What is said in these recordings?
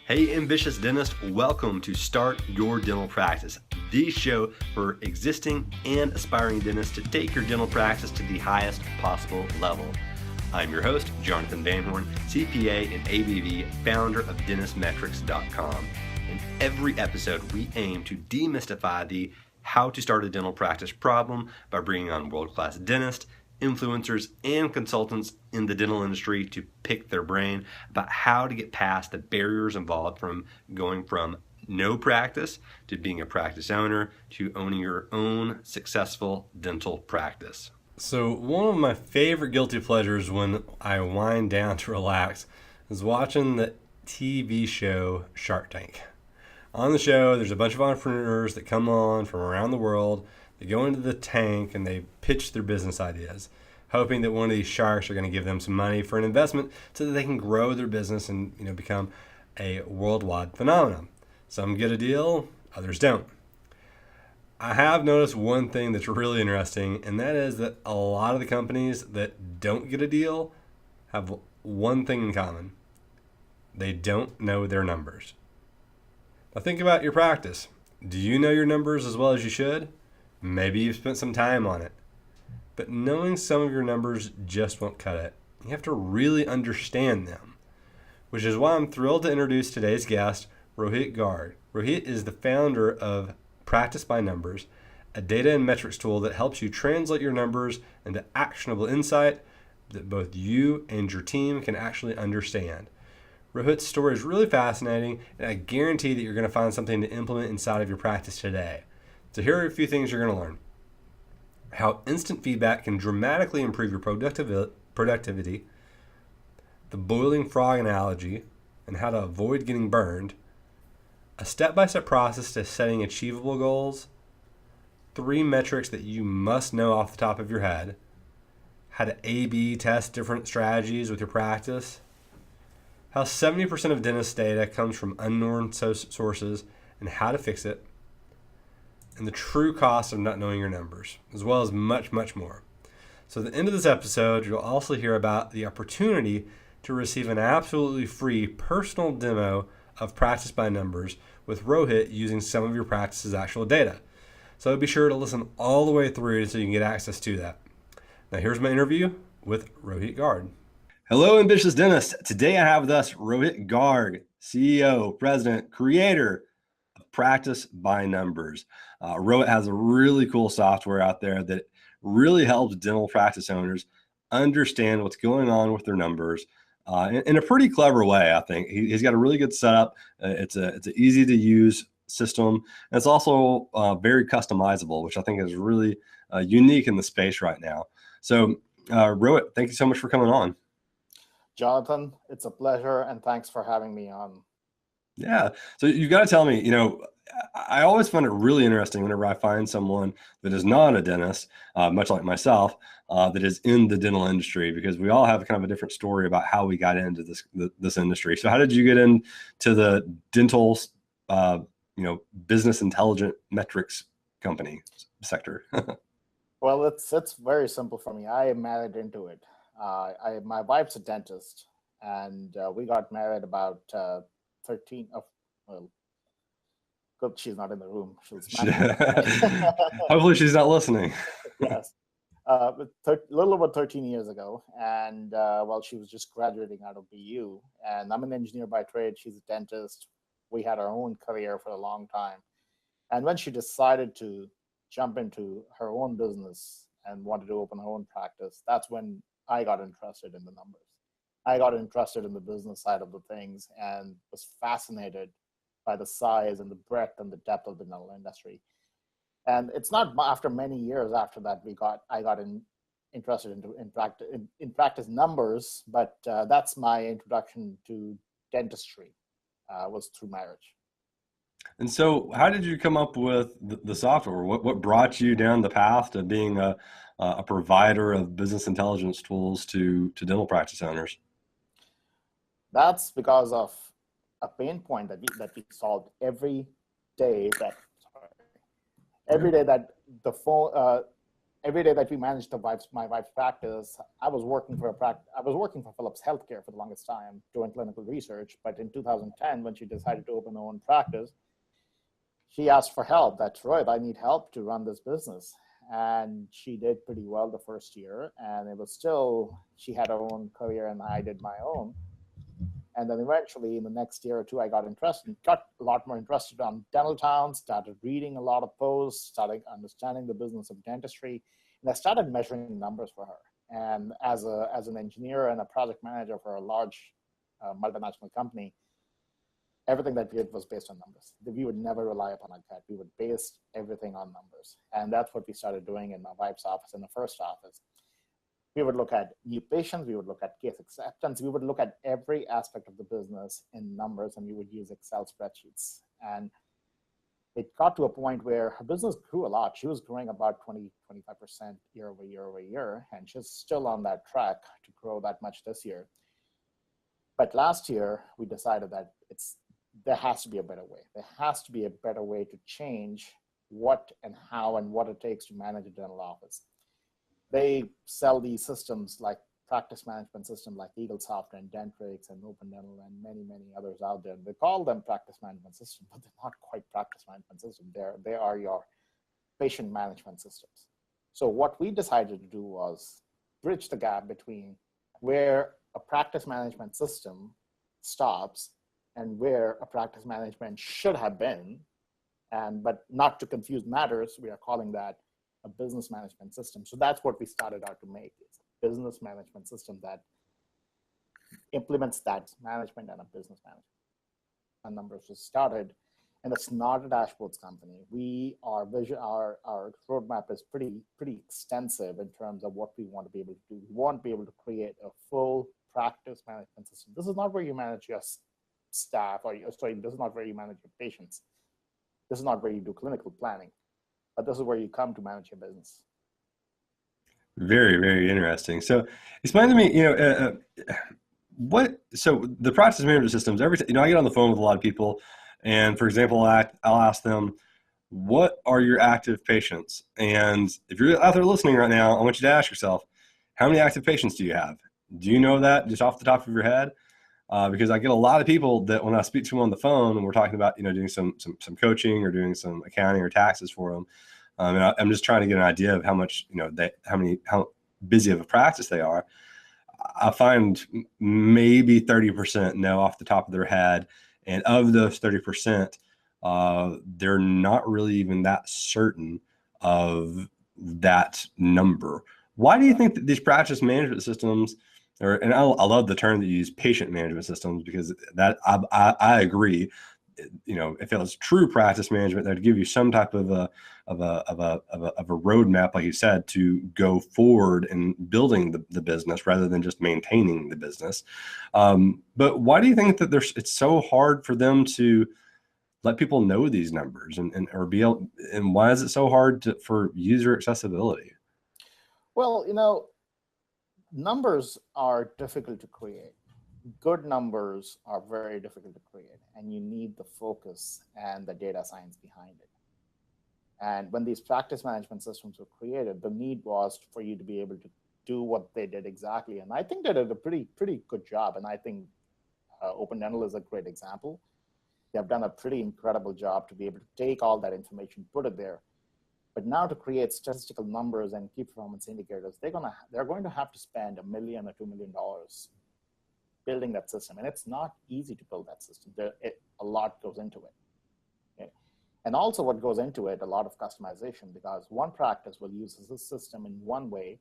Hey, ambitious dentist, welcome to Start Your Dental Practice, the show for existing and aspiring dentists to take your dental practice to the highest possible level. I'm your host, Jonathan Van Horn, CPA and ABV, founder of dentistmetrics.com. In every episode, we aim to demystify the how to start a dental practice problem by bringing on world-class dentists, influencers, and consultants in the dental industry to pick their brain about how to get past the barriers involved from going from no practice to being a practice owner to owning your own successful dental practice. So one of my favorite guilty pleasures when I wind down to relax is watching the TV show Shark Tank. On the show, there's a bunch of entrepreneurs that come on from around the world. They go into the tank and they pitch their business ideas, hoping that one of these sharks are going to give them some money for an investment so that they can grow their business and become a worldwide phenomenon. Some get a deal, others don't. I have noticed one thing that's really interesting, and that is that a lot of the companies that don't get a deal have one thing in common. They don't know their numbers. Now think about your practice. Do you know your numbers as well as you should? Maybe you've spent some time on it. But knowing some of your numbers just won't cut it. You have to really understand them, which is why I'm thrilled to introduce today's guest, Rohit Garg. Rohit is the founder of Practice by Numbers, a data and metrics tool that helps you translate your numbers into actionable insight that both you and your team can actually understand. Rohit's story is really fascinating, and I guarantee that you're going to find something to implement inside of your practice today. So here are a few things you're going to learn. How instant feedback can dramatically improve your productivity, the boiling frog analogy, and how to avoid getting burned, a step-by-step process to setting achievable goals, 3 metrics that you must know off the top of your head, how to A/B test different strategies with your practice, how 70% of dentist data comes from unknown sources and how to fix it, and the true cost of not knowing your numbers, as well as much, much more. So at the end of this episode, you'll also hear about the opportunity to receive an absolutely free personal demo of Practice by Numbers with Rohit using some of your practice's actual data. So be sure to listen all the way through so you can get access to that. Now here's my interview with Rohit Garg. Hello, ambitious dentist. Today I have with us Rohit Garg, CEO, president, creator of Practice by Numbers. Rohit has a really cool software out there that really helps dental practice owners understand what's going on with their numbers in a pretty clever way. I think he's got a really good setup. It's an easy to use system, and it's also very customizable, which I think is really unique in the space right now. So Rohit, thank you so much for coming on. Jonathan, it's a pleasure, and thanks for having me on. Yeah. So you got to tell me, I always find it really interesting whenever I find someone that is not a dentist, much like myself, that is in the dental industry, because we all have kind of a different story about how we got into this industry. So how did you get into the dental, business intelligent metrics company sector? Well, it's very simple for me. I am married into it. My wife's a dentist, and we got married about 13. Well, good, she's not in the room. Hopefully she's not listening. Yes. A little over 13 years ago, and she was just graduating out of BU, and I'm an engineer by trade. She's a dentist. We had our own career for a long time, and when she decided to jump into her own business and wanted to open her own practice, that's when I got interested in the numbers. I got interested in the business side of the things and was fascinated by the size and the breadth and the depth of the dental industry. And it's not after many years after that I got interested in practice numbers, but that's my introduction to dentistry was through marriage. And so how did you come up with the software? What brought you down the path to being a provider of business intelligence tools to dental practice owners? That's because of a pain point that we solved every day that the phone every day that we managed my wife's practice, I was working for Philips Healthcare for the longest time doing clinical research. But in 2010, when she decided to open her own practice, she asked for help. That's right, I need help to run this business. And she did pretty well the first year. And it was still, she had her own career and I did my own. And then eventually in the next year or two, I got a lot more interested on dental towns, started reading a lot of posts, started understanding the business of dentistry. And I started measuring numbers for her. And as an engineer and a project manager for a large multinational company, everything that we did was based on numbers. We would never rely upon a gut. We would base everything on numbers. And that's what we started doing in my wife's office, in the first office. We would look at new patients, we would look at case acceptance, we would look at every aspect of the business in numbers, and we would use Excel spreadsheets. And it got to a point where her business grew a lot. She was growing about 20, 25% year over year, and she's still on that track to grow that much this year. But last year, we decided that there has to be a better way. There has to be a better way to change what and how and what it takes to manage a dental office. They sell these systems like practice management system like EagleSoft and Dentrix and Open Dental and many, many others out there. They call them practice management systems, but they're not quite practice management systems. They are your patient management systems. So what we decided to do was bridge the gap between where a practice management system stops and where a practice management should have been. But not to confuse matters, we are calling that a business management system. So that's what we started out to make, is a business management system that implements that management and a business management. And numbers was started, and it's not a dashboards company. Our roadmap is pretty extensive in terms of what we want to be able to do. We want to be able to create a full practice management system. This is not where you manage your staff, this is not where you manage your patients. This is not where you do clinical planning. But this is where you come to manage your business. Very, very interesting. So explain to me, so the practice management systems, I get on the phone with a lot of people, and for example, I'll ask them, what are your active patients? And if you're out there listening right now, I want you to ask yourself, how many active patients do you have? Do you know that just off the top of your head? Because I get a lot of people that when I speak to them on the phone and we're talking about, doing some coaching or doing some accounting or taxes for them, and I'm just trying to get an idea of how much, how busy of a practice they are. I find maybe 30% know off the top of their head. And of those 30%, they're not really even that certain of that number. Why do you think that these practice management systems, and I love the term that you use, patient management systems, because that I agree. If it was true practice management, that'd give you some type of a roadmap, like you said, to go forward in building the business rather than just maintaining the business. But why do you think that it's so hard for them to let people know these numbers and why is it so hard for user accessibility? Well, numbers are difficult to create. Good numbers are very difficult to create, and you need the focus and the data science behind it. And when these practice management systems were created, the need was for you to be able to do what they did exactly. And I think they did a pretty good job. And I think Open Dental is a great example. They have done a pretty incredible job to be able to take all that information, put it there. But now to create statistical numbers and key performance indicators, they're going to have to spend $1 million or $2 million building that system. And it's not easy to build that system. A lot goes into it. Okay? And also what goes into it, a lot of customization, because one practice will use this system in one way,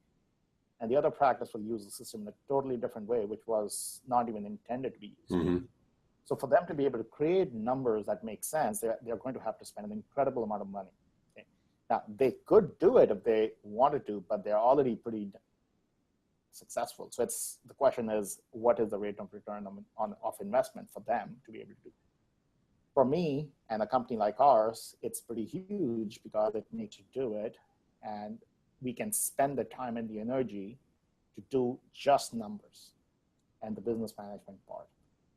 and the other practice will use the system in a totally different way, which was not even intended to be used. Mm-hmm. So for them to be able to create numbers that make sense, they're going to have to spend an incredible amount of money. Okay? Now, they could do it if they wanted to, but they're already pretty successful. So the question is, what is the rate of return of investment for them to be able to do? For me and a company like ours, it's pretty huge because it makes you do it, and we can spend the time and the energy to do just numbers and the business management part.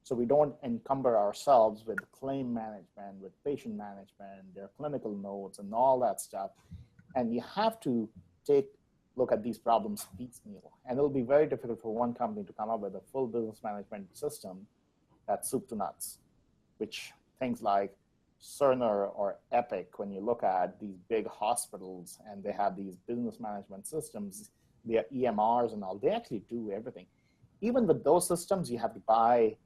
So we don't encumber ourselves with claim management, with patient management, their clinical notes and all that stuff. And you have to take look at these problems piecemeal. And it'll be very difficult for one company to come up with a full business management system that's soup to nuts, which things like Cerner or Epic, when you look at these big hospitals and they have these business management systems, their EMRs and all, they actually do everything. Even with those systems, you have to buy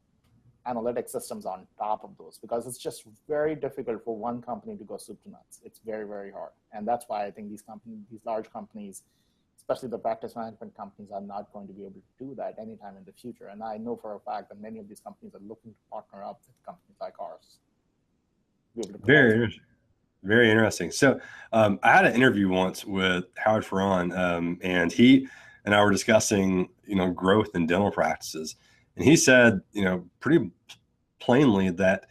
analytic systems on top of those because it's just very difficult for one company to go soup to nuts. It's very, very hard. And that's why I think these large companies, especially the practice management companies, are not going to be able to do that anytime in the future. And I know for a fact that many of these companies are looking to partner up with companies like ours. Very interesting. So I had an interview once with Howard Ferron, and he and I were discussing, growth in dental practices. And he said, pretty plainly that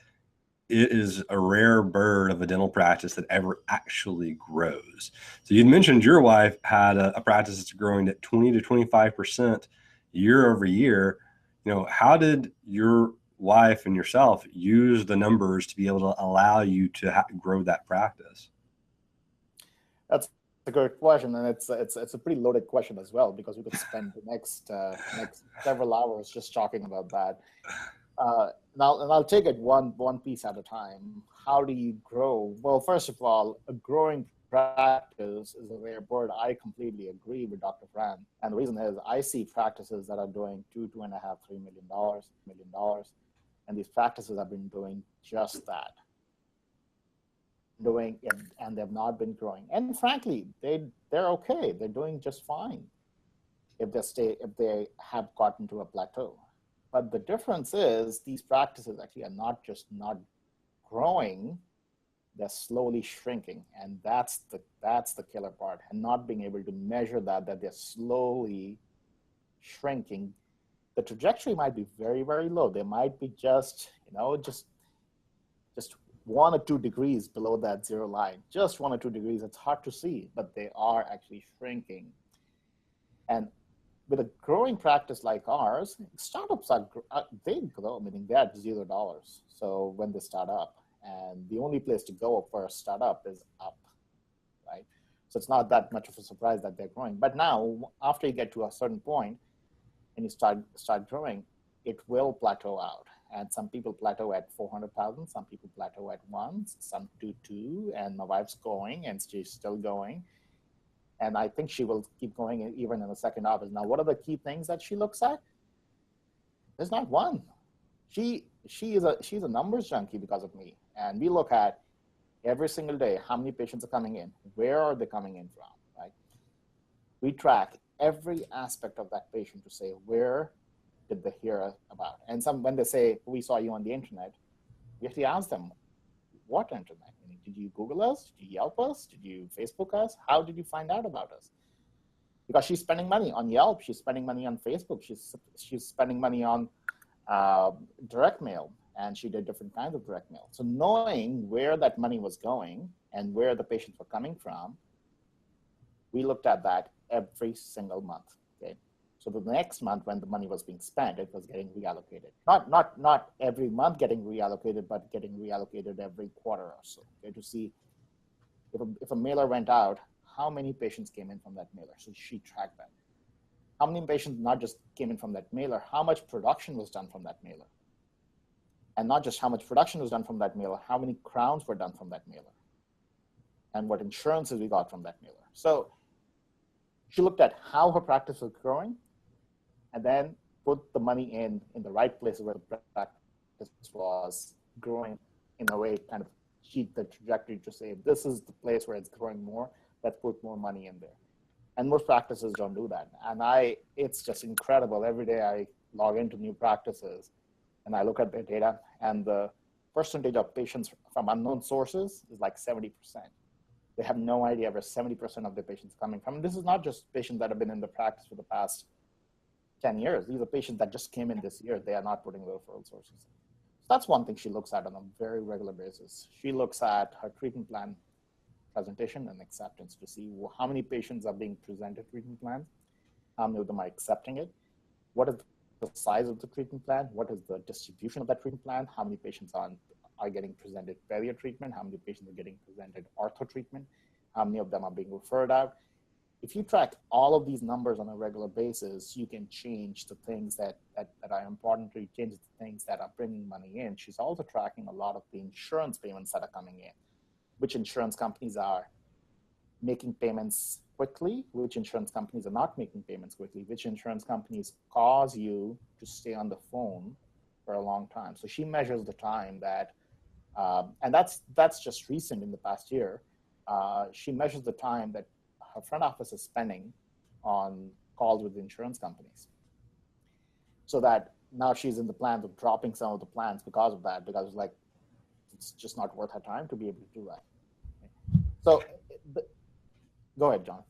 it is a rare bird of a dental practice that ever actually grows. So you'd mentioned your wife had a practice that's growing at 20 to 25% year over year. How did your wife and yourself use the numbers to be able to allow you to grow that practice? That's a good question, and it's a pretty loaded question as well, because we could spend the next several hours just talking about that. Now, and I'll take it one piece at a time. How do you grow? Well, first of all, a growing practice is a rare bird. I completely agree with Dr. Fran, and the reason is I see practices that are doing $2.5, $3 million, and these practices have been doing just that. Doing it, and they've not been growing. And frankly, they're okay. They're doing just fine if they have gotten to a plateau. But the difference is these practices actually are not just not growing, they're slowly shrinking. And that's the killer part. And not being able to measure that they're slowly shrinking. The trajectory might be very, very low. They might be just 1 or 2 degrees below that zero line, just 1 or 2 degrees. It's hard to see, but they are actually shrinking. And with a growing practice like ours, startups they grow, meaning they're at $0. So when they start up, and the only place to go for a startup is up, right? So it's not that much of a surprise that they're growing. But now, after you get to a certain point and you start growing, it will plateau out. And some people plateau at 400,000, some people plateau at 1, some do 2, and my wife's going, and she's still going. And I think she will keep going even in the second office. Now, what are the key things that she looks at? There's not one. She's a numbers junkie because of me. And we look at every single day how many patients are coming in, where are they coming in from, right? We track every aspect of that patient to say, where did they hear about? And when they say, we saw you on the internet, we have to ask them, what internet? Did you Google us? Did you Yelp us? Did you Facebook us? How did you find out about us? Because she's spending money on Yelp. She's spending money on Facebook. She's spending money on direct mail. And she did different kinds of direct mail. So knowing where that money was going and where the patients were coming from, we looked at that every single month. Okay. So the next month when the money was being spent, it was getting reallocated. Not every month getting reallocated, but getting reallocated every quarter or so, okay, to see if a mailer went out, how many patients came in from that mailer. So she tracked that. How many patients not just came in from that mailer, how much production was done from that mailer. And not just how much production was done from that mailer, how many crowns were done from that mailer. And what insurances we got from that mailer. So she looked at how her practice was growing, and then put the money in the right places where the practice was growing in a way, kind of cheat the trajectory to say, this is the place where it's growing more, let's put more money in there. And most practices don't do that. And it's just incredible. Every day I log into new practices and I look at their data, and the percentage of patients from unknown sources is like 70%. They have no idea where 70% of the patients are coming from. And this is not just patients that have been in the practice for the past 10 years. These are patients that just came in this year. They are not putting the referral sources. So that's one thing she looks at on a very regular basis. She looks at her treatment plan presentation and acceptance to see how many patients are being presented treatment plans, how many of them are accepting it, what is the size of the treatment plan, what is the distribution of that treatment plan, how many patients are getting presented perio treatment, how many patients are getting presented ortho treatment, how many of them are being referred out. if you track all of these numbers on a regular basis, you can change the things that are important to you, change the things that are bringing money in. She's also tracking a lot of the insurance payments that are coming in, which insurance companies are making payments quickly, which insurance companies are not making payments quickly, which insurance companies cause you to stay on the phone for a long time. So she measures the time that, and that's just recent in the past year. She measures the time that her front office is spending on calls with insurance companies. So that now she's in the plans of dropping some of the plans because of that, because it's just not worth her time to be able to do that. So go ahead, John.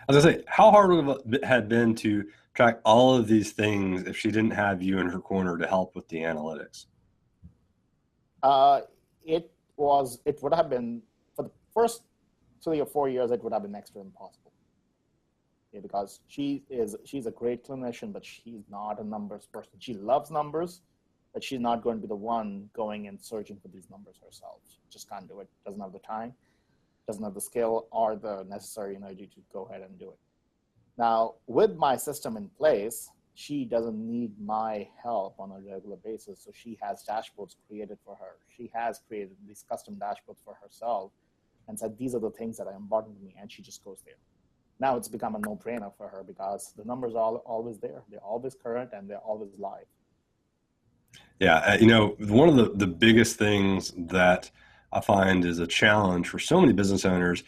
I was gonna say, how hard would it have been to track all of these things if she didn't have you in her corner to help with the analytics? It would have been, for the first 3 or 4 years, it would have been next to impossible. Yeah, because she's a great clinician, but she's not a numbers person. She loves numbers, but she's not going to be the one going and searching for these numbers herself. She just can't do it. Doesn't have the time, doesn't have the skill or the necessary energy to go ahead and do it. Now, with my system in place, she doesn't need my help on a regular basis. So she has dashboards created for her. She has created these custom dashboards for herself and said, these are the things that are important to me. And she just goes there. Now it's become a no-brainer for her because the numbers are always there. They're always current and they're always live. Yeah, one of the biggest things that I find is a challenge for so many business owners,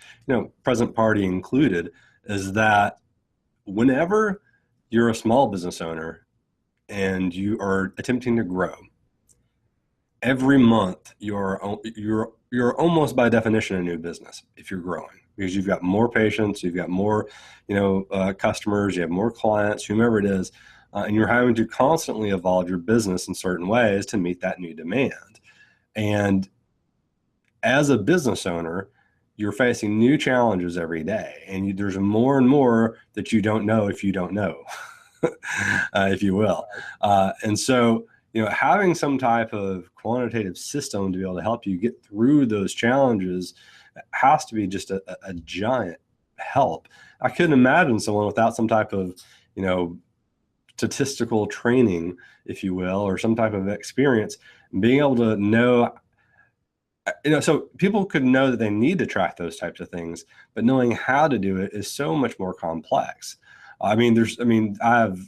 present party included, is that whenever you're a small business owner and you are attempting to grow, every month you're almost by definition a new business if you're growing, because you've got more patients, you've got more customers, you have more clients, whomever it is, and you're having to constantly evolve your business in certain ways to meet that new demand. And as a business owner, you're facing new challenges every day, and there's more and more that you don't know if you don't know, if you will. And so, having some type of quantitative system to be able to help you get through those challenges has to be just a giant help. I couldn't imagine someone without some type of, statistical training, if you will, or some type of experience, being able to know, so people could know that they need to track those types of things, but knowing how to do it is so much more complex. I have,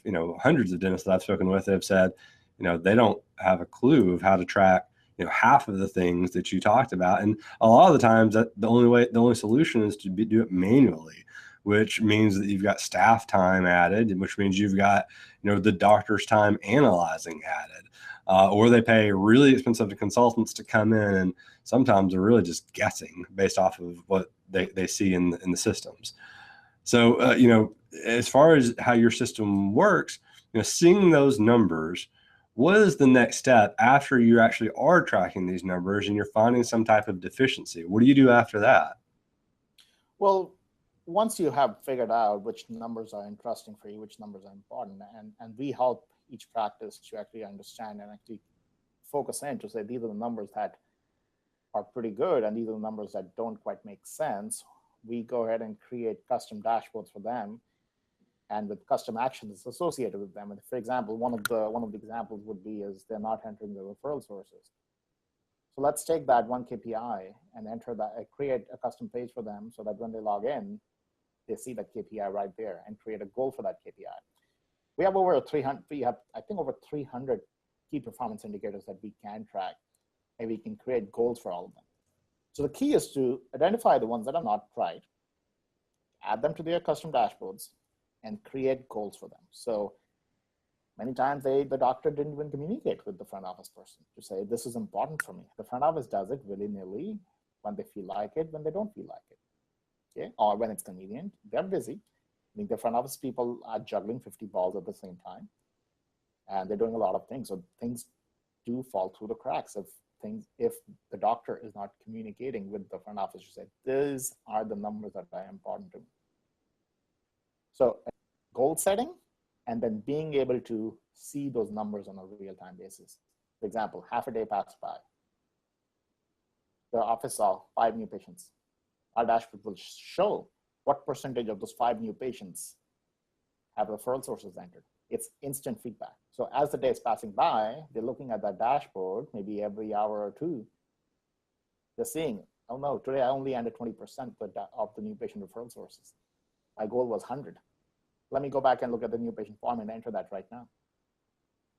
hundreds of dentists that I've spoken with that have said, they don't have a clue of how to track, half of the things that you talked about. And a lot of the times that the only solution is to do it manually, which means that you've got staff time added, which means you've got, the doctor's time analyzing added, or they pay really expensive consultants to come in, and sometimes they're really just guessing based off of what they see in the systems. So, as far as how your system works, seeing those numbers, what is the next step after you actually are tracking these numbers and you're finding some type of deficiency? What do you do after that? Well, once you have figured out which numbers are interesting for you, which numbers are important, and we help each practice to actually understand and actually focus in to say, these are the numbers that are pretty good and these are the numbers that don't quite make sense, we go ahead and create custom dashboards for them and with custom actions associated with them. And for example, one of the examples would be is they're not entering the referral sources. So let's take that one KPI and enter that, create a custom page for them so that when they log in, they see that KPI right there and create a goal for that KPI. We have over 300, I think over 300 key performance indicators that we can track, and we can create goals for all of them. So the key is to identify the ones that are not right, add them to their custom dashboards, and create goals for them. So many times the doctor didn't even communicate with the front office person to say, this is important for me. The front office does it willy-nilly when they feel like it, when they don't feel like it. Okay? Or when it's convenient. They're busy. I think the front office people are juggling 50 balls at the same time. And they're doing a lot of things. So things do fall through the cracks if the doctor is not communicating with the front office to say, these are the numbers that are important to me. So goal setting, and then being able to see those numbers on a real-time basis. For example, half a day passed by. The office saw 5 new patients. Our dashboard will show what percentage of those 5 new patients have referral sources entered? It's instant feedback. So as the day is passing by, they're looking at that dashboard, maybe every hour or two, they're seeing, oh no, today I only ended 20% of the new patient referral sources. My goal was 100. Let me go back and look at the new patient form and enter that right now.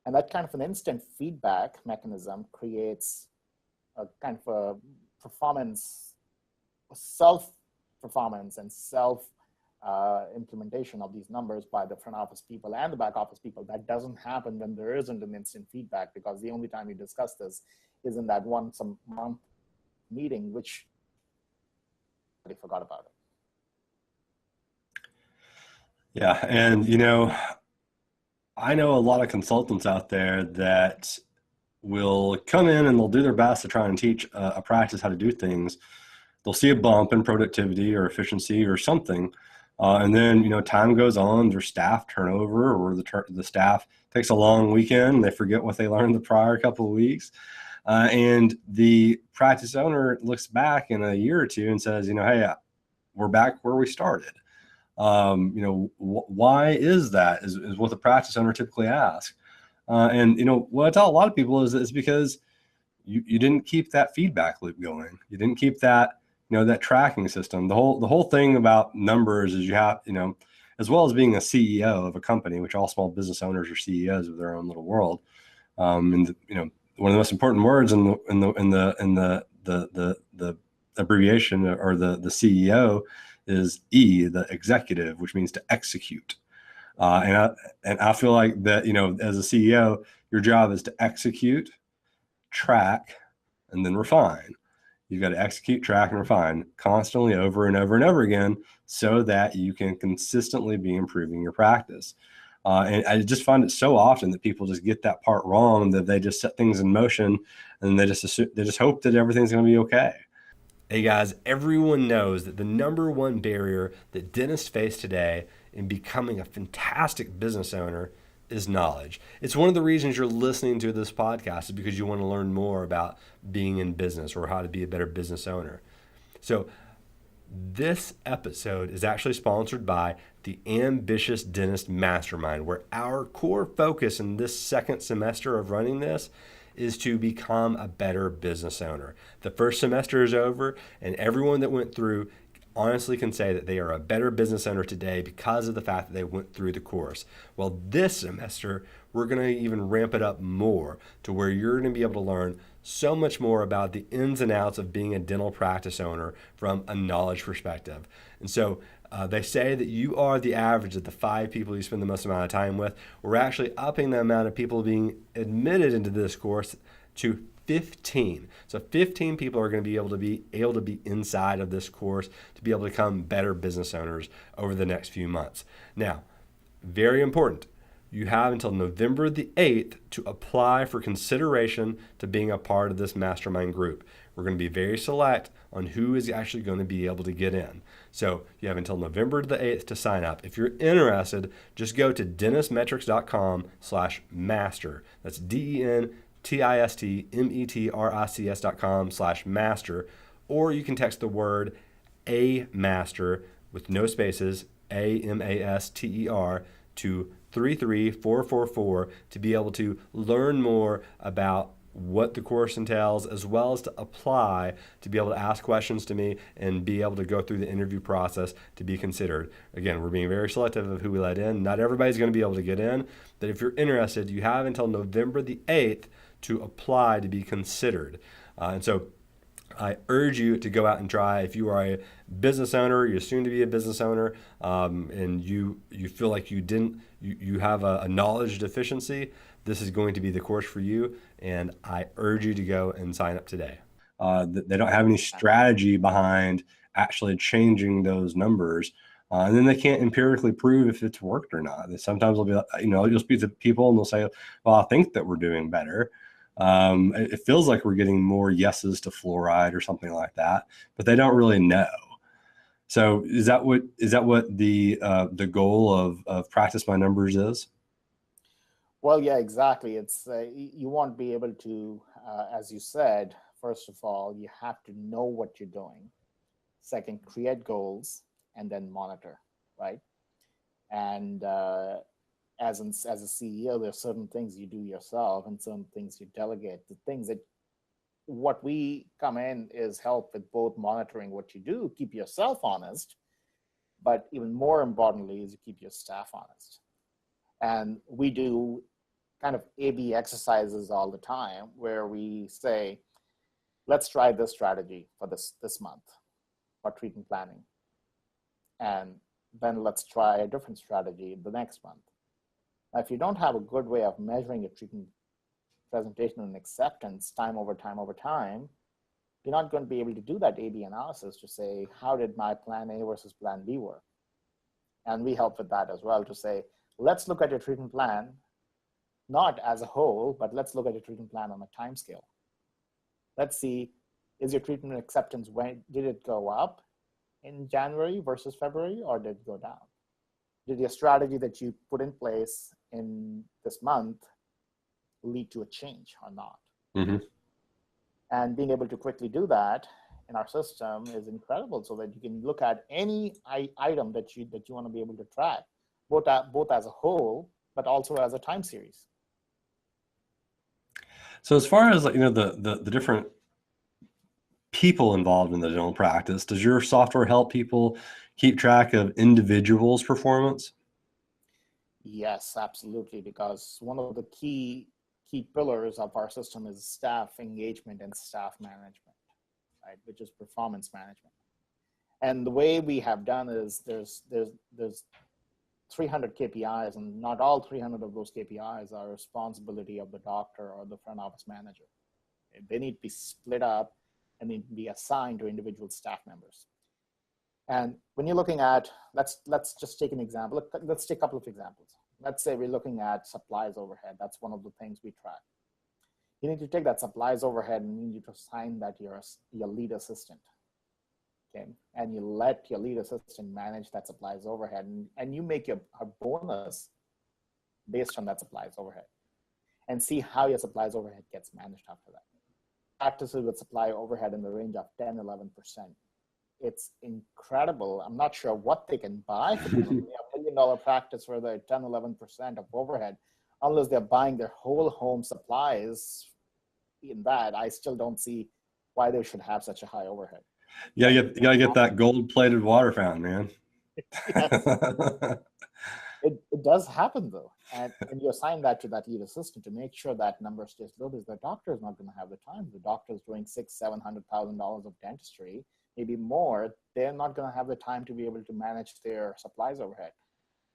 And that kind of an instant feedback mechanism creates a kind of a performance, self-performance and implementation of these numbers by the front office people and the back office people. That doesn't happen when there isn't an instant feedback, because the only time you discuss this is in that once a month meeting, which they forgot about it. Yeah, and I know a lot of consultants out there that will come in and they'll do their best to try and teach a practice how to do things. They'll see a bump in productivity or efficiency or something, and then time goes on, their staff turnover, or the staff takes a long weekend and they forget what they learned the prior couple of weeks, and the practice owner looks back in a year or two and says, hey, we're back where we started. Why is that? Is what the practice owner typically asks. And what I tell a lot of people is because you didn't keep that feedback loop going. You didn't keep that that tracking system. The whole thing about numbers is you have as well as being a CEO of a company, which all small business owners are CEOs of their own little world. And one of the most important words in the abbreviation, or the CEO, is E, the executive, which means to execute. And I feel like that, as a CEO, your job is to execute, track, and then refine. You've got to execute, track, and refine constantly over and over and over again so that you can consistently be improving your practice. And I just find it so often that people just get that part wrong, that they just set things in motion and they just hope that everything's going to be okay. Hey guys, everyone knows that the number one barrier that dentists face today in becoming a fantastic business owner is knowledge. It's one of the reasons you're listening to this podcast, is because you want to learn more about being in business or how to be a better business owner. So this episode is actually sponsored by the Ambitious Dentist Mastermind, where our core focus in this second semester of running this is to become a better business owner. The first semester is over, and everyone that went through honestly can say that they are a better business owner today because of the fact that they went through the course. Well, this semester, we're going to even ramp it up more to where you're going to be able to learn so much more about the ins and outs of being a dental practice owner from a knowledge perspective. And so they say that you are the average of the 5 people you spend the most amount of time with. We're actually upping the amount of people being admitted into this course to 15. So 15 people are going to be able to be inside of this course to be able to become better business owners over the next few months. Now, very important, you have until November the 8th to apply for consideration to being a part of this mastermind group. We're going to be very select on who is actually going to be able to get in. So you have until November the 8th to sign up. If you're interested, just go to dentistmetrics.com/master. That's dentistmetrics.com/master. Or you can text the word AMASTER with no spaces, AMASTER, to 33444 to be able to learn more about what the course entails, as well as to apply, to be able to ask questions to me and be able to go through the interview process to be considered. Again, we're being very selective of who we let in. Not everybody's going to be able to get in, but if you're interested, you have until November the 8th to apply to be considered. And so I urge you to go out and try. If you are a business owner, you're soon to be a business owner, and you feel like you have a knowledge deficiency, this is going to be the course for you, and I urge you to go and sign up today. They don't have any strategy behind actually changing those numbers, and then they can't empirically prove if it's worked or not. Sometimes they'll be, you'll speak to people and they'll say, well, I think that we're doing better. It feels like we're getting more yeses to fluoride or something like that, but they don't really know. So is that what the goal of Practice by Numbers is? Well, yeah, exactly. It's you won't be able to, as you said, first of all, you have to know what you're doing. Second, create goals. and then monitor, right? And as a CEO, there's certain things you do yourself and certain things you delegate. The things that what we come in is help with both monitoring what you do, keep yourself honest, but even more importantly is you keep your staff honest. And we do kind of A/B exercises all the time where we say, let's try this strategy for this month for treatment planning. And then let's try a different strategy the next month. Now, if you don't have a good way of measuring your treatment presentation and acceptance time over time, you're not going to be able to do that A/B analysis to say, how did my plan A versus plan B work? And we help with that as well to say, let's look at your treatment plan, not as a whole, but let's look at your treatment plan on a time scale. Let's see, is your treatment acceptance, did it go up in January versus February, or did it go down? Did your strategy that you put in place in this month lead to a change or not? Mm-hmm. And being able to quickly do that in our system is incredible, so that you can look at any item that you want to be able to track, both as a whole, but also as a time series. So as far as the different people involved in the dental practice, does your software help people keep track of individuals' performance? Yes, absolutely, because one of the key pillars of our system is staff engagement and staff management, right, which is performance management. And the way we have done is there's 300 KPIs, and not all 300 of those KPIs are responsibility of the doctor or the front office manager. They need to be split up and need to be assigned to individual staff members. And when you're looking at, let's just take an example. Let's take a couple of examples. Let's say we're looking at supplies overhead. That's one of the things we track. You need to take that supplies overhead and you need to assign that your lead assistant. Okay, and you let your lead assistant manage that supplies overhead, and you make a bonus based on that supplies overhead, and see how your supplies overhead gets managed after that. Practices with supply overhead in the range of 10-11%. It's incredible. I'm not sure what they can buy for $1 million practice for the 10-11% of overhead, unless they're buying their whole home supplies. In that, I still don't see why they should have such a high overhead. You gotta get that gold-plated water fountain, man. Yes. It does happen though, and you assign that to that lead assistant to make sure that number stays low, because the doctor is not going to have the time. The doctor is doing $600,000-$700,000 of dentistry, maybe more. They're not going to have the time to be able to manage their supplies overhead.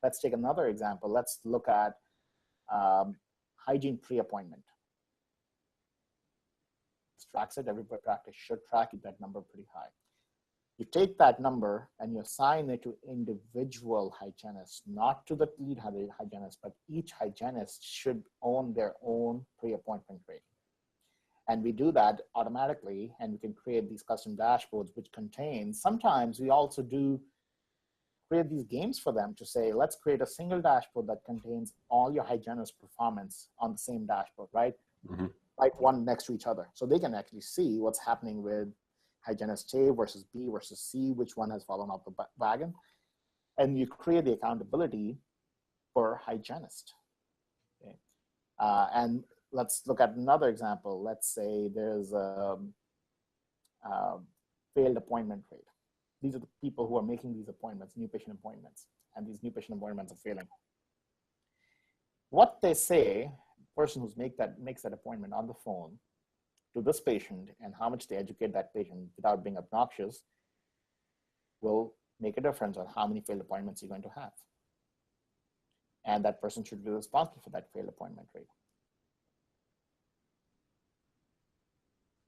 Let's take another example. Let's look at hygiene pre-appointment. Tracks it. Every practice should track that number pretty high. You take that number and you assign it to individual hygienists, not to the lead hygienist, but each hygienist should own their own pre-appointment rate. And we do that automatically, and we can create these custom dashboards, which contain, sometimes we also do create these games for them to say, let's create a single dashboard that contains all your hygienist performance on the same dashboard, right? Mm-hmm. Like one next to each other. So they can actually see what's happening with hygienist A versus B versus C, which one has fallen off the wagon. And you create the accountability for hygienist. Okay. And let's look at another example. Let's say there's a failed appointment rate. These are the people who are making these appointments, new patient appointments, and these new patient appointments are failing. What they say, person who makes that appointment on the phone to this patient, and how much they educate that patient without being obnoxious, will make a difference on how many failed appointments you're going to have. And that person should be responsible for that failed appointment rate.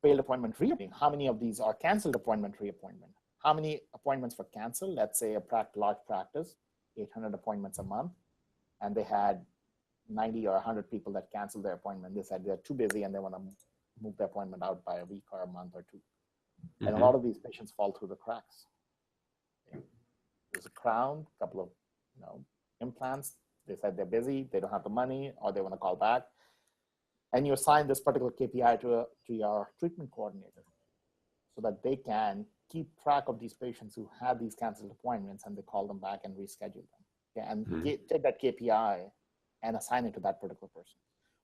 Failed appointment reappointment. How many of these are canceled appointment reappointment? How many appointments were canceled? Let's say a large practice, 800 appointments a month, and they had 90 or 100 people that canceled their appointment. They said they're too busy and they want to move the appointment out by a week or a month or two. Mm-hmm. And a lot of these patients fall through the cracks. There's a crown, a couple of implants. They said they're busy, they don't have the money, or they want to call back. And you assign this particular KPI to your treatment coordinator so that they can keep track of these patients who had these canceled appointments, and they call them back and reschedule them. Okay? And take that KPI and assign it to that particular person.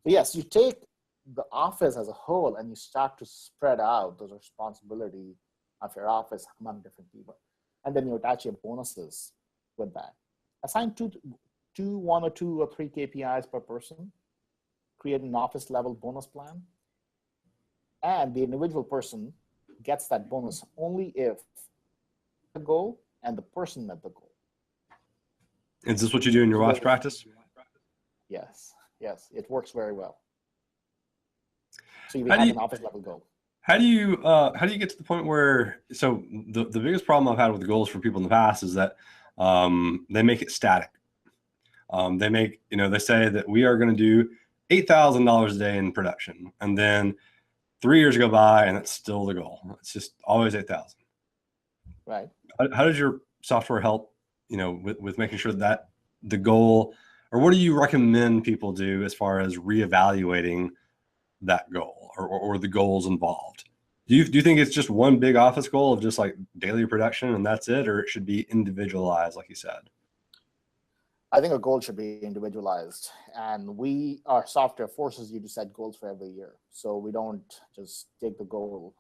So yes, you take the office as a whole and you start to spread out those responsibility of your office among different people. And then you attach your bonuses with that. Assign one or two or three KPIs per person, create an office level bonus plan, and the individual person gets that bonus only if the goal and the person met the goal. Is this what you do in your watch practice? Yes, it works very well. So you have an office level goal. How do you get to the point where, so the biggest problem I've had with goals for people in the past is that they make it static. They say that we are going to do $8,000 a day in production, and then 3 years go by and it's still the goal. It's just always 8,000. Right. How does your software help, with making sure that the goal, or what do you recommend people do as far as reevaluating that goal or the goals involved? Do you think it's just one big office goal of just like daily production and that's it, or it should be individualized, like you said? I think a goal should be individualized, and our software forces you to set goals for every year. So we don't just take the goal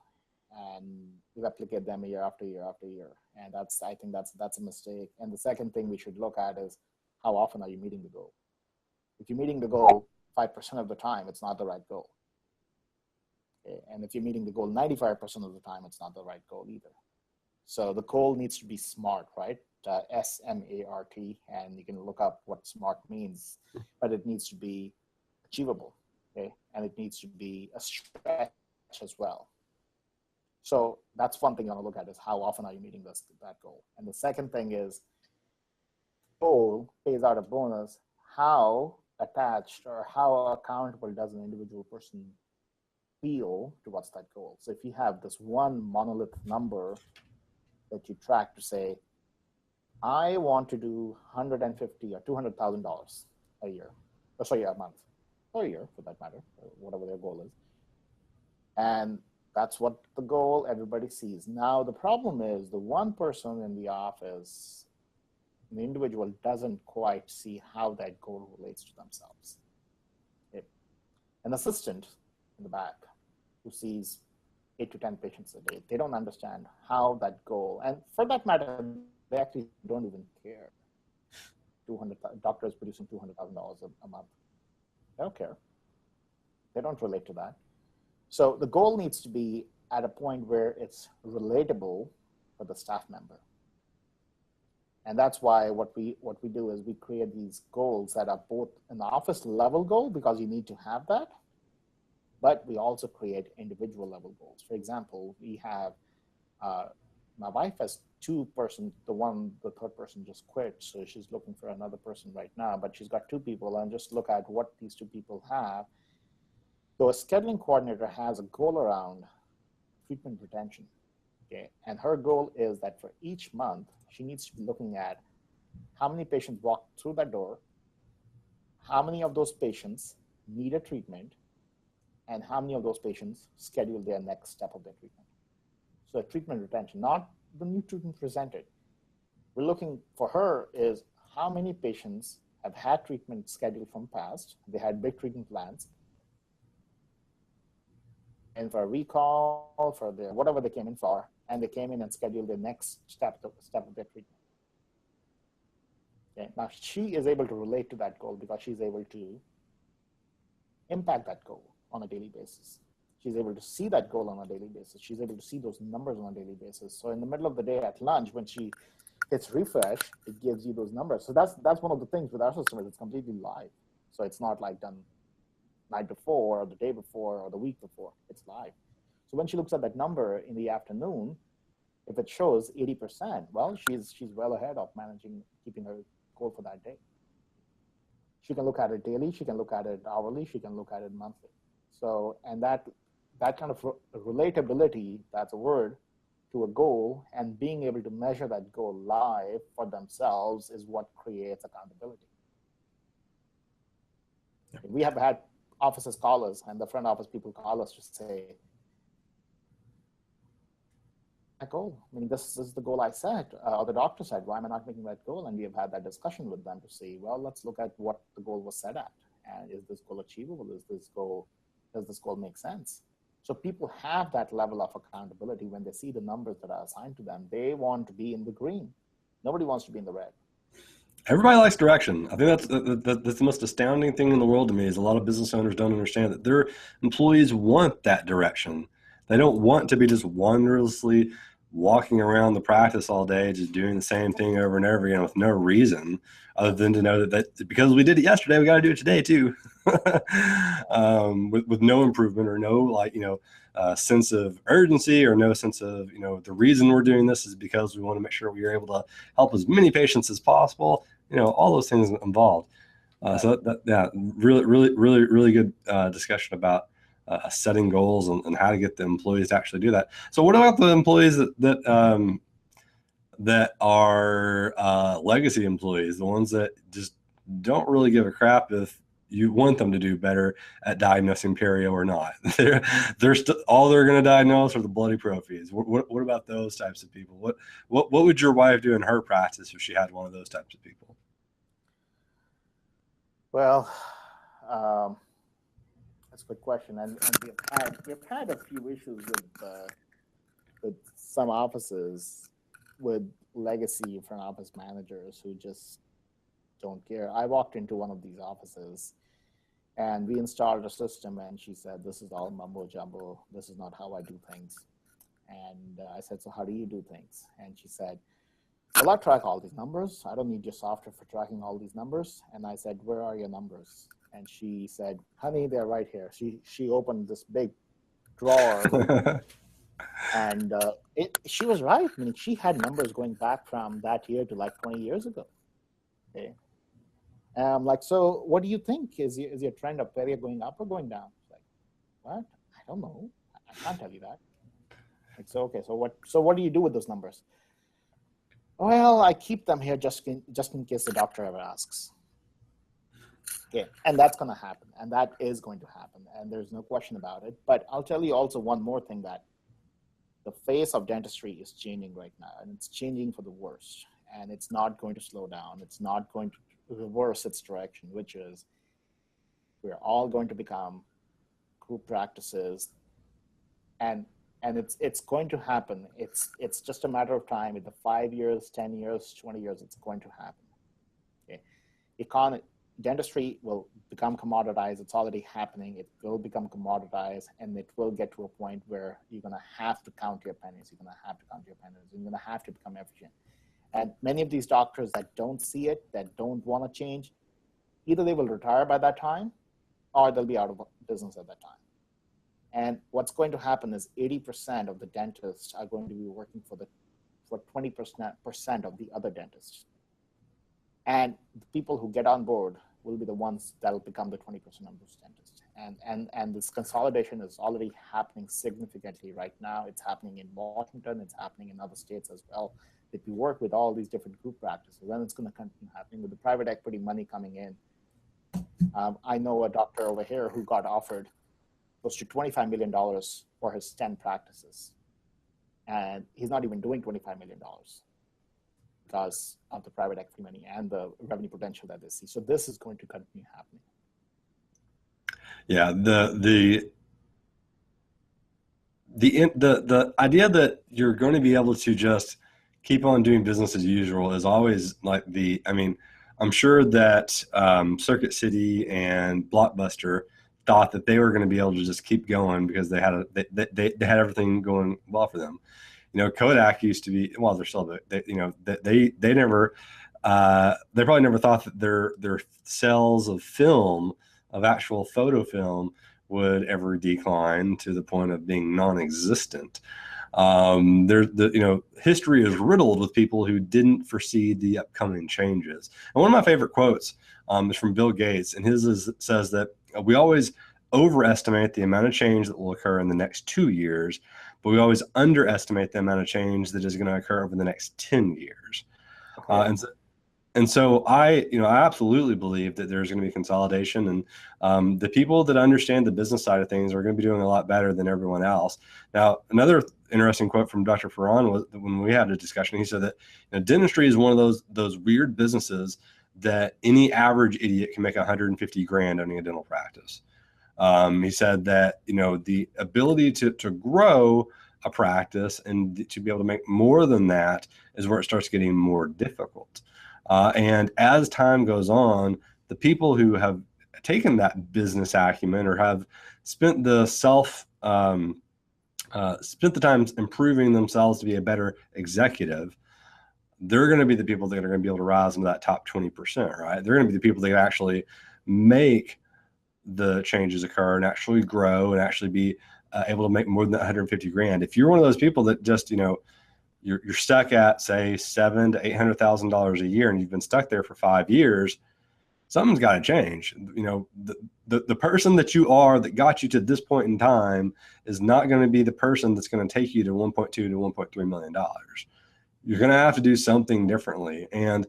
and replicate them year after year after year. And I think that's a mistake. And the second thing we should look at is how often are you meeting the goal? If you're meeting the goal 5% of the time, it's not the right goal. Okay? And if you're meeting the goal 95% of the time, it's not the right goal either. So the goal needs to be SMART, right? SMART, and you can look up what SMART means, but it needs to be achievable, okay? And it needs to be a stretch as well. So that's one thing you want to look at, is how often are you meeting that goal? And the second thing is, goal pays out a bonus, how attached or how accountable does an individual person feel towards that goal? So if you have this one monolith number that you track to say, I want to do $150,000 or $200,000 a year, a month, or a year for that matter, or whatever their goal is. And that's what the goal everybody sees. Now, the problem is the one person in the office, the individual doesn't quite see how that goal relates to themselves. An assistant in the back who sees 8 to 10 patients a day, they don't understand how that goal, and for that matter, they actually don't even care. Doctors producing $200,000 a month. They don't care. They don't relate to that. So the goal needs to be at a point where it's relatable for the staff member. And that's why what we do is we create these goals that are both an office level goal, because you need to have that, but we also create individual level goals. For example, we have, my wife has 2 persons, the third person just quit, so she's looking for another person right now, but she's got 2 people, and just look at what these 2 people have. So a scheduling coordinator has a goal around treatment retention, okay? And her goal is that for each month, she needs to be looking at how many patients walk through that door, how many of those patients need a treatment, and how many of those patients schedule their next step of their treatment. So treatment retention, not the new treatment presented. We're looking for her is how many patients have had treatment scheduled from past, they had big treatment plans, and for a recall, for whatever they came in for, and they came in and scheduled the next step of their treatment. Okay. Now she is able to relate to that goal because she's able to impact that goal on a daily basis. She's able to see that goal on a daily basis. She's able to see those numbers on a daily basis. So in the middle of the day at lunch, when she hits refresh, it gives you those numbers. So that's one of the things with our system, is it's completely live. So it's not like done night before or the day before or the week before. It's live. So when she looks at that number in the afternoon, if it shows 80%, well, she's well ahead of keeping her goal for that day. She can look at it daily, she can look at it hourly, she can look at it monthly. So, and that kind of relatability, that's a word, to a goal, and being able to measure that goal live for themselves is what creates accountability. We have had offices call us, and the front office people call us to say, my goal. I mean, this is the goal I set, or the doctor said, why am I not making that goal? And we have had that discussion with them to see, well, let's look at what the goal was set at. And is this goal achievable? Does this goal make sense? So people have that level of accountability when they see the numbers that are assigned to them. They want to be in the green. Nobody wants to be in the red. Everybody likes direction. I think that's the most astounding thing in the world to me is a lot of business owners don't understand that their employees want that direction. They don't want to be just wondrously walking around the practice all day, just doing the same thing over and over again with no reason other than to know that because we did it yesterday, we got to do it today too, with no improvement or no sense of urgency or no sense of, the reason we're doing this is because we want to make sure we are able to help as many patients as possible, all those things involved. Really, really, really, really good discussion about setting goals and how to get the employees to actually do that. So what about the employees that are legacy employees, the ones that just don't really give a crap if you want them to do better at diagnosing perio or not? They're all they're going to diagnose are the bloody prophies. What about those types of people? What would your wife do in her practice if she had one of those types of people? Well, that's a good question, and we've had a few issues with some offices with legacy front office managers who just don't care. I walked into one of these offices and we installed a system and she said, this is all mumbo jumbo. This is not how I do things. And I said, so how do you do things? And she said, well, I track all these numbers. I don't need your software for tracking all these numbers. And I said, where are your numbers? And she said, honey, they're right here. She opened this big drawer and she was right. I mean, she had numbers going back from that year to like 20 years ago. Okay. And I'm like, so what do you think? Is your trend of perio going up or going down? It's like, what? I don't know. I can't tell you that. Like, so okay, so what do you do with those numbers? Well, I keep them here just in case the doctor ever asks. Okay, and that's going to happen, and that is going to happen, and there's no question about it. But I'll tell you also one more thing, that the face of dentistry is changing right now, and it's changing for the worst, and it's not going to slow down. It's not going to reverse its direction, which is we're all going to become group practices, and it's going to happen. It's just a matter of time. In the 5 years, 10 years, 20 years, it's going to happen. Okay, dentistry will become commoditized. It's already happening. It will become commoditized, and it will get to a point where you're going to have to count your pennies. You're going to have to count your pennies. You're going to have to become efficient. And many of these doctors that don't see it, that don't want to change, either they will retire by that time, or they'll be out of business at that time. And what's going to happen is 80% of the dentists are going to be working for 20% of the other dentists. And the people who get on board will be the ones that will become the 20% of those dentists. And this consolidation is already happening significantly right now. It's happening in Washington. It's happening in other states as well. If we work with all these different group practices, then it's going to continue happening with the private equity money coming in. I know a doctor over here who got offered close to $25 million for his 10 practices. And he's not even doing $25 million because of the private equity money and the revenue potential that they see. So this is going to continue happening. Yeah, the idea that you're going to be able to just keep on doing business as usual is always like I'm sure that Circuit City and Blockbuster thought that they were going to be able to just keep going because they had everything going well for them. Kodak used to be, well, they're still, they never, they probably never thought that their sales of film, of actual photo film, would ever decline to the point of being non-existent. History is riddled with people who didn't foresee the upcoming changes. And one of my favorite quotes is from Bill Gates, and says that we always overestimate the amount of change that will occur in the next 2 years, but we always underestimate the amount of change that is going to occur over the next 10 years. Okay. And so I absolutely believe that there's going to be consolidation, and the people that understand the business side of things are going to be doing a lot better than everyone else. Now, another interesting quote from Dr. Farhan was when we had a discussion. He said that dentistry is one of those weird businesses that any average idiot can make 150 grand owning a dental practice. He said that the ability to grow a practice and to be able to make more than that is where it starts getting more difficult. And as time goes on, the people who have taken that business acumen or have spent the spent the time improving themselves to be a better executive, they're going to be the people that are going to be able to rise into that top 20%, right? They're going to be the people that actually make the changes occur and actually grow and actually be able to make more than 150 grand. If you're one of those people that just, you're stuck at say $700,000 to $800,000 a year and you've been stuck there for 5 years, something's got to change. The person that you are that got you to this point in time is not going to be the person that's going to take you to 1.2 to 1.3 million dollars. You're going to have to do something differently. And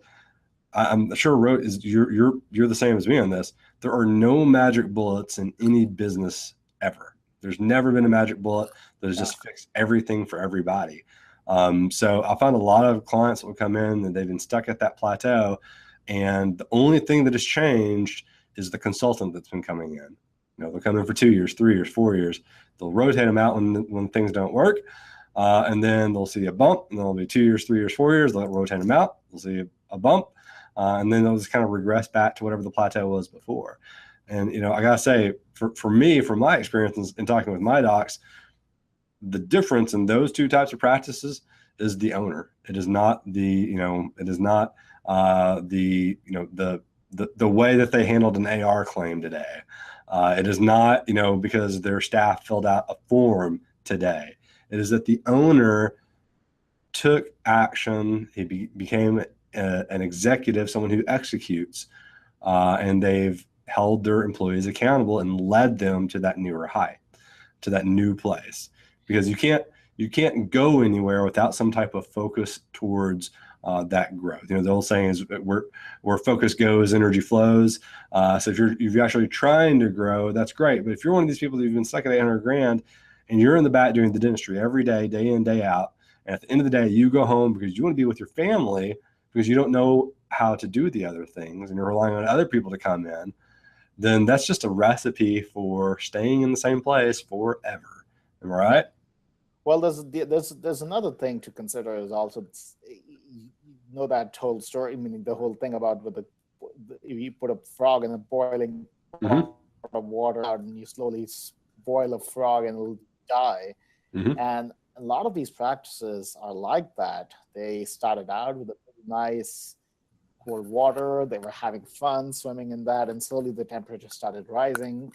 I'm sure you're the same as me on this. There are no magic bullets in any business ever. There's never been a magic bullet that has just fixed everything for everybody. So I found a lot of clients that will come in and they've been stuck at that plateau, and the only thing that has changed is the consultant that's been coming in. They'll come in for 2 years, 3 years, 4 years. They'll rotate them out when things don't work, and then they'll see a bump, and they'll be 2 years, 3 years, 4 years. They'll rotate them out. They'll see a bump, and then they'll just kind of regress back to whatever the plateau was before. And I gotta say, for me, from my experience in talking with my docs, the difference in those two types of practices is the owner. It is not the way that they handled an AR claim today. It is not because their staff filled out a form today. It is that the owner took action. He became an executive, someone who executes, and they've held their employees accountable and led them to that newer height, to that new place. Because you can't go anywhere without some type of focus towards that growth. The old saying is where focus goes, energy flows. So if you're actually trying to grow, that's great. But if you're one of these people who've been stuck at 800 grand and you're in the back doing the dentistry every day, day in, day out, and at the end of the day, you go home because you want to be with your family because you don't know how to do the other things and you're relying on other people to come in, then that's just a recipe for staying in the same place forever. Am I right? Well, there's another thing to consider is also that whole story, meaning the whole thing about if you put a frog in a boiling pot of water and you slowly boil a frog and it'll die. Mm-hmm. And a lot of these practices are like that. They started out with a nice cold water. They were having fun swimming in that, and slowly the temperature started rising.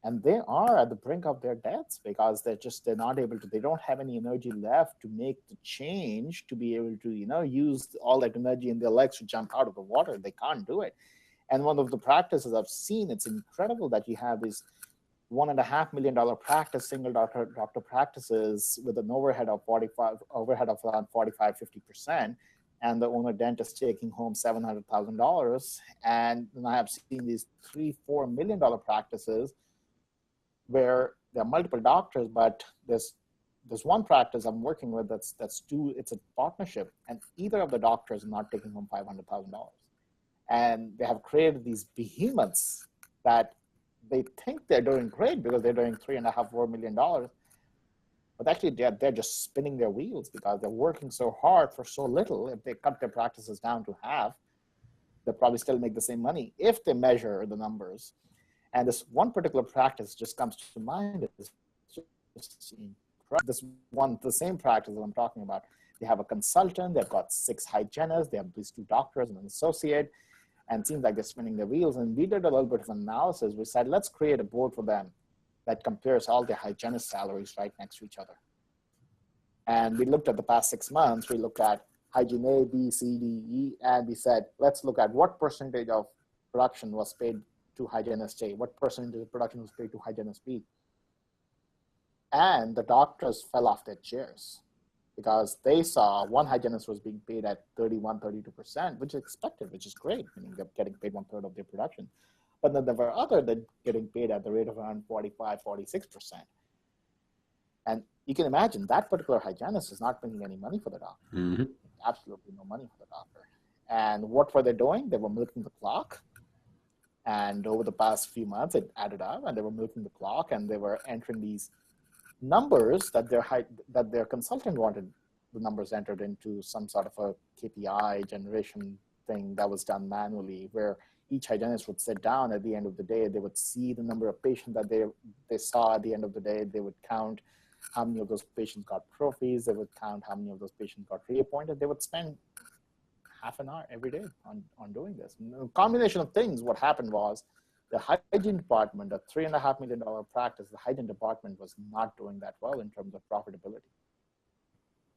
And they are at the brink of their deaths because they're not able to, they don't have any energy left to make the change, to be able to, use all that energy in their legs to jump out of the water. They can't do it. And one of the practices I've seen, it's incredible that you have these $1.5 million practice, single doctor practices with an overhead of around 45-50%. And the owner dentist taking home $700,000. And then I have seen these $3-4 million practices where there are multiple doctors, but there's one practice I'm working with it's a partnership, and either of the doctors are not taking home $500,000. And they have created these behemoths that they think they're doing great because they're doing $3.5-4 million. But actually, they're just spinning their wheels because they're working so hard for so little. If they cut their practices down to half, they'll probably still make the same money if they measure the numbers. And this one particular practice just comes to mind. It's just the same practice that I'm talking about. They have a consultant, they've got 6 hygienists, they have these 2 doctors and an associate, and it seems like they're spinning their wheels. And we did a little bit of analysis. We said, let's create a board for them that compares all the hygienist salaries right next to each other. And we looked at the past 6 months. We looked at hygiene A, B, C, D, E, and we said, let's look at what percentage of production was paid to hygienist A, what percentage of production was paid to hygienist B. And the doctors fell off their chairs. because they saw one hygienist was being paid at 32%, which is expected, which is great. Meaning they're getting paid 1/3 of their production. But then there were others that getting paid at the rate of around 45, 46%. And you can imagine that particular hygienist is not making any money for the doctor. Mm-hmm. Absolutely no money for the doctor. And what were they doing? They were milking the clock. And over the past few months, it added up, and they were milking the clock, and they were entering these numbers that their consultant wanted the numbers entered into some sort of a KPI generation thing that was done manually, where each hygienist would sit down at the end of the day. They would see the number of patients that they saw at the end of the day. They would count how many of those patients got trophies. They would count how many of those patients got reappointed. They would spend half an hour every day on doing this. And a combination of things, what happened was the hygiene department, a $3.5 million practice, the hygiene department was not doing that well in terms of profitability.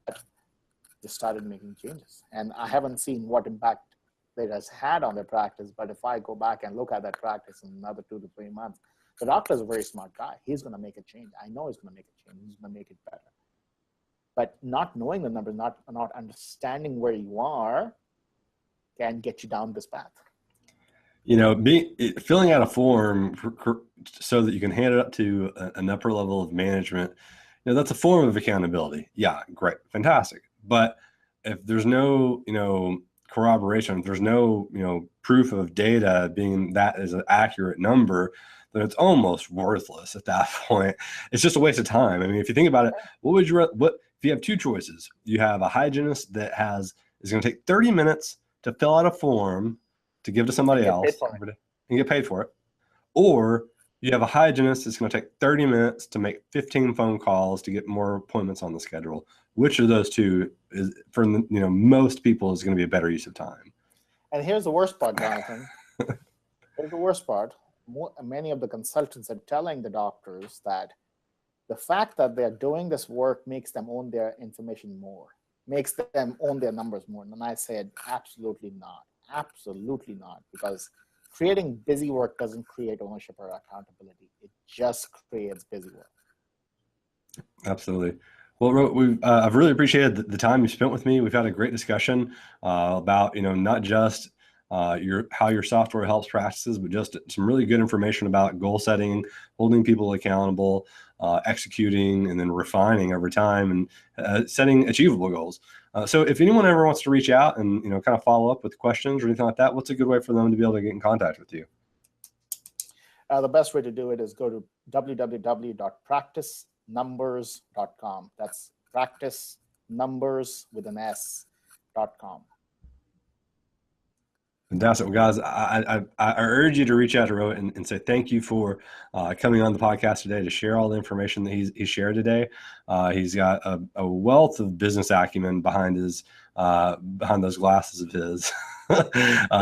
They started making changes. And I haven't seen what impact it has had on their practice, but if I go back and look at that practice in another 2 to 3 months, the doctor is a very smart guy. He's going to make a change. I know he's going to make a change. He's going to make it better. But not knowing the numbers, not understanding where you are, can get you down this path. You know, filling out a form so that you can hand it up to an upper level of management, you know, that's a form of accountability. Yeah, great, fantastic. But if there's no, you know, corroboration, if there's no, you know, proof of data being that is an accurate number, then it's almost worthless at that point. It's just a waste of time. I mean, if you think about it, what if you have two choices? You have a hygienist that is going to take 30 minutes to fill out a form to give to somebody else and get paid for it. Or you have a hygienist that's going to take 30 minutes to make 15 phone calls to get more appointments on the schedule. Which of those two is, for, you know, most people, is going to be a better use of time? And here's the worst part, Jonathan. Here's the worst part. Many of the consultants are telling the doctors that the fact that they're doing this work makes them own their information more, makes them own their numbers more. And I said, absolutely not. Absolutely not. Because creating busy work doesn't create ownership or accountability. It just creates busy work. Absolutely. Well, I've really appreciated the time you spent with me. We've had a great discussion about, you know, not just how your software helps practices, but just some really good information about goal setting, holding people accountable, executing, and then refining over time, and setting achievable goals. So if anyone ever wants to reach out and, you know, kind of follow up with questions or anything like that, what's a good way for them to be able to get in contact with you? The best way to do it is go to www.practicenumbers.com. That's practice numbers with an S.com. Fantastic. Well, guys, I urge you to reach out to Rohit and say thank you for coming on the podcast today to share all the information that he's shared today. He's got a wealth of business acumen behind those glasses of his.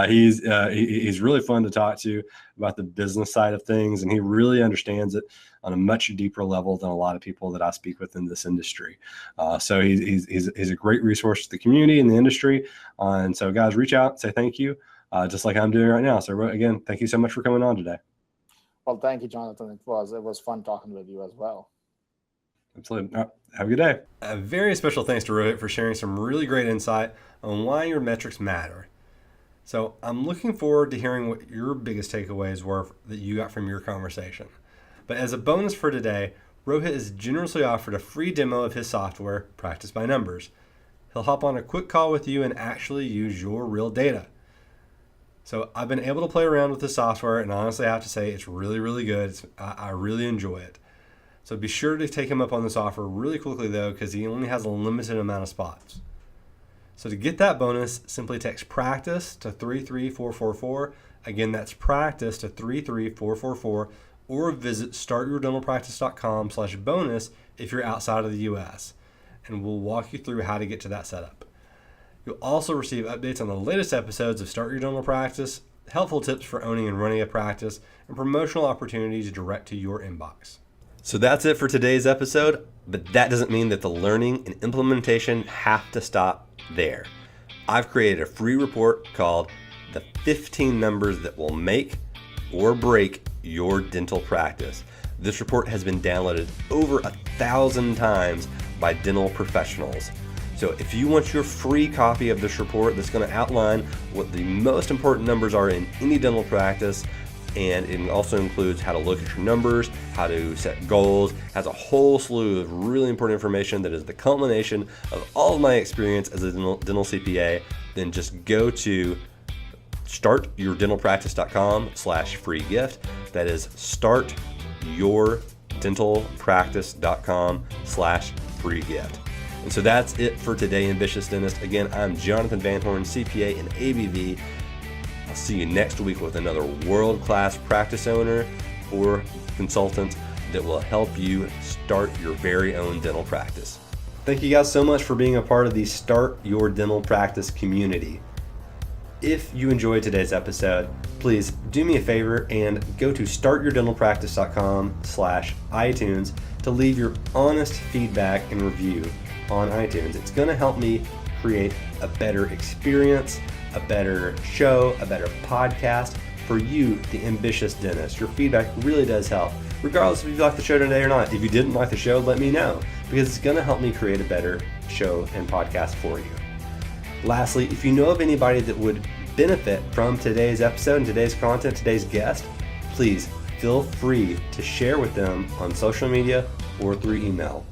He's really fun to talk to about the business side of things, and he really understands it on a much deeper level than a lot of people that I speak with in this industry. So he's a great resource to the community and the industry. And so, guys, reach out, say thank you. Just like I'm doing right now. So again, thank you so much for coming on today. Well, thank you, Jonathan. It was fun talking with you as well. Absolutely. All right. Have a good day. A very special thanks to Rohit for sharing some really great insight on why your metrics matter. So I'm looking forward to hearing what your biggest takeaways were that you got from your conversation. But as a bonus for today, Rohit has generously offered a free demo of his software, Practice by Numbers. He'll hop on a quick call with you and actually use your real data. So I've been able to play around with the software, and honestly, I have to say it's really, really good. I really enjoy it. So be sure to take him up on this offer really quickly, though, because he only has a limited amount of spots. So to get that bonus, simply text practice to 33444. Again, that's practice to 33444, or visit startyourdentalpractice.com/bonus if you're outside of the U.S., and we'll walk you through how to get to that setup. You'll also receive updates on the latest episodes of Start Your Dental Practice, helpful tips for owning and running a practice, and promotional opportunities direct to your inbox. So that's it for today's episode, but that doesn't mean that the learning and implementation have to stop there. I've created a free report called The 15 Numbers That Will Make or Break Your Dental Practice. This report has been downloaded over 1,000 times by dental professionals. So if you want your free copy of this report that's going to outline what the most important numbers are in any dental practice, and it also includes how to look at your numbers, how to set goals, has a whole slew of really important information that is the culmination of all of my experience as a dental CPA, then just go to startyourdentalpractice.com/free gift. That is startyourdentalpractice.com/free gift. And so that's it for today, Ambitious Dentist. Again, I'm Jonathan Van Horn, CPA and ABV. I'll see you next week with another world-class practice owner or consultant that will help you start your very own dental practice. Thank you guys so much for being a part of the Start Your Dental Practice community. If you enjoyed today's episode, please do me a favor and go to startyourdentalpractice.com/iTunes to leave your honest feedback and review on iTunes. It's going to help me create a better experience, a better show, a better podcast for you, the ambitious dentist. Your feedback really does help, regardless if you like the show today or not. If you didn't like the show, let me know, because it's going to help me create a better show and podcast for you. Lastly, if you know of anybody that would benefit from today's episode and today's content, today's guest, please feel free to share with them on social media or through email.